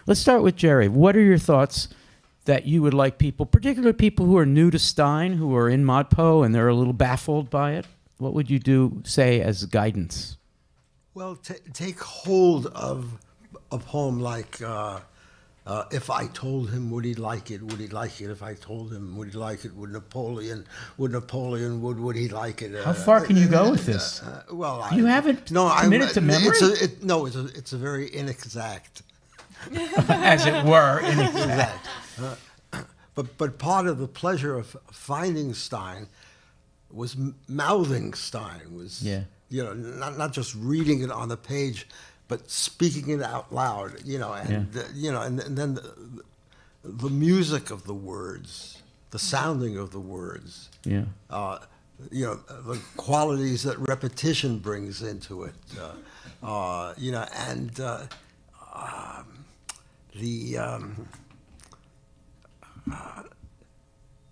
Let's start with Jerry. What are your thoughts that you would like people, particularly people who are new to Stein, who are in ModPo and they're a little baffled by it? What would you say as guidance? Well, take hold of a poem like If I Told Him, Would He Like It? Would he like it? If I told him, would he like it? Would he like it? How far can you go with this? You haven't committed to memory? It's a very inexact. As it were, inexact. But part of the pleasure of finding Stein was mouthing Stein, was not just reading it on the page, but speaking it out loud, and then the music of the words, the sounding of the words, the qualities that repetition brings into it,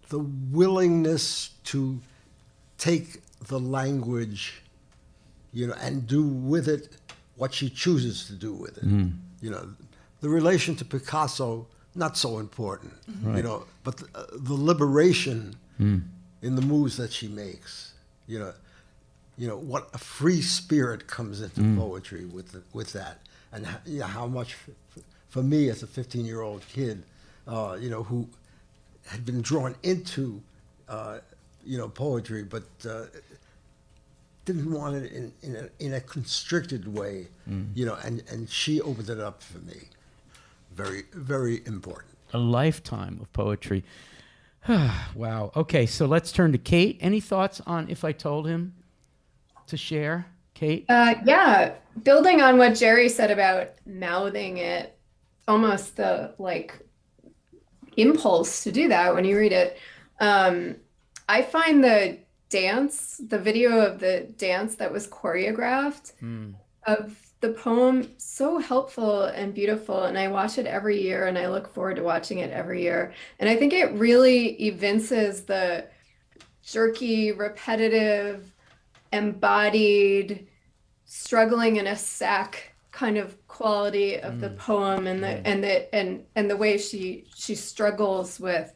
the willingness to take the language, and do with it what she chooses to do with it. The relation to Picasso, not so important, right. But the liberation in the moves that she makes, what a free spirit comes into poetry with that, and how much, for me as a 15-year-old kid, who had been drawn into, poetry, but didn't want it in a constricted way, and she opened it up for me. Very, very important. A lifetime of poetry. Wow. Okay, so let's turn to Kate. Any thoughts on If I Told Him to share? Kate? Yeah, building on what Jerry said about mouthing it, almost the impulse to do that when you read it. I find the video of the dance that was choreographed of the poem so helpful and beautiful, and I watch it every year, and I look forward to watching it every year. And I think it really evinces the jerky, repetitive, embodied, struggling in a sack kind of quality of the poem, and the way she struggles with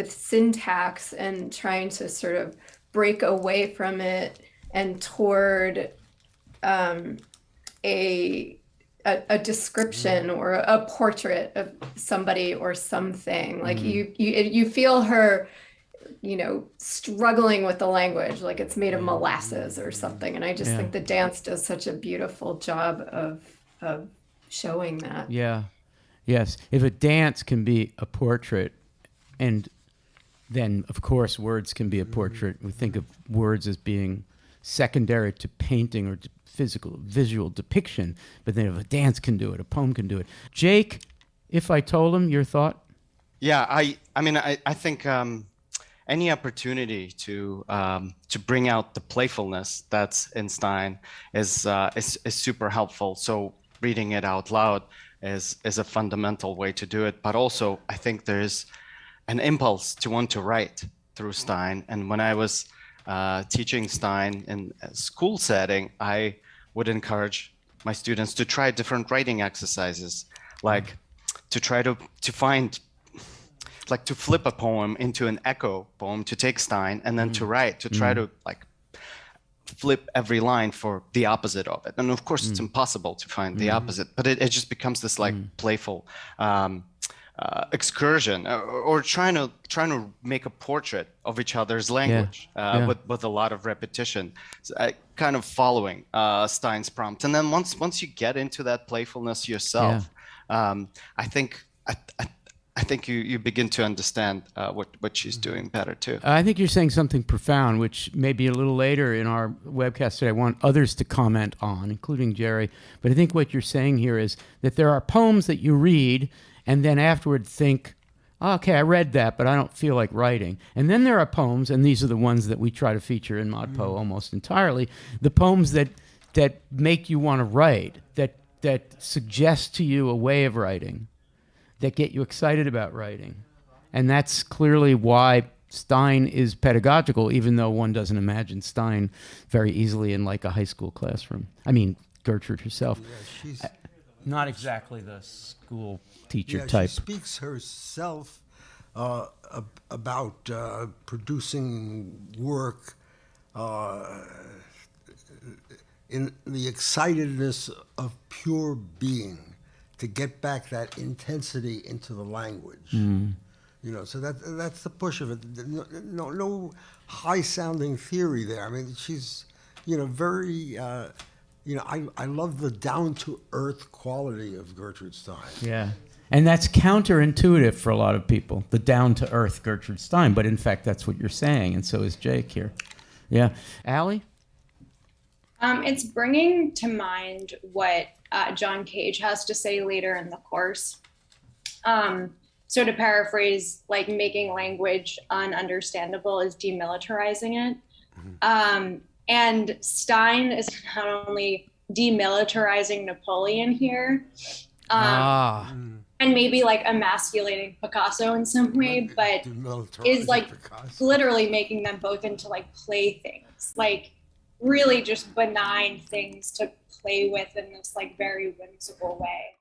syntax and trying to sort of break away from it and toward a description or a portrait of somebody or something. Like you feel her, struggling with the language, like it's made of molasses or something. And I just think the dance does such a beautiful job of showing that. Yeah. Yes. If a dance can be a portrait, and then of course words can be a portrait. We think of words as being secondary to painting or to visual depiction, but then if a dance can do it, a poem can do it. Jake, If I Told Him, your thought? Yeah, I think any opportunity to bring out the playfulness that's in Stein is super helpful. So reading it out loud is a fundamental way to do it. But also, I think there's an impulse to want to write through Stein. And when I was teaching Stein in a school setting, I would encourage my students to try different writing exercises, like to try to find, like to flip a poem into an echo poem, to take Stein and then to write, to try to flip every line for the opposite of it. And of course it's impossible to find the opposite, but it just becomes this playful excursion, or trying to make a portrait of each other's language with a lot of repetition, kind of following Stein's prompt. And then once you get into that playfulness yourself, I think you begin to understand what she's doing better too. I think you're saying something profound, which maybe a little later in our webcast today I want others to comment on, including Jerry. But I think what you're saying here is that there are poems that you read and then afterward think, oh, okay, I read that, but I don't feel like writing. And then there are poems, and these are the ones that we try to feature in ModPo almost entirely, the poems that make you want to write, that suggest to you a way of writing, that get you excited about writing. And that's clearly why Stein is pedagogical, even though one doesn't imagine Stein very easily in like a high school classroom. I mean, Gertrude herself. Yeah, Not exactly the school teacher Yeah, type. she speaks herself about producing work in the excitedness of pure being, to get back that intensity into the language. You know, so that's the push of it. No high sounding theory there. I mean, she's, you know, very, you know, I love the down to earth quality of Gertrude Stein. Yeah. And that's counterintuitive for a lot of people, the down to earth Gertrude Stein. But in fact, that's what you're saying. And so is Jake here. Yeah. Allie? It's bringing to mind what John Cage has to say later in the course. So to paraphrase, like, making language ununderstandable is demilitarizing it. And Stein is not only demilitarizing Napoleon here, and maybe like emasculating Picasso in some way, but is like literally making them both into like playthings, like really just benign things to play with in this like very whimsical way.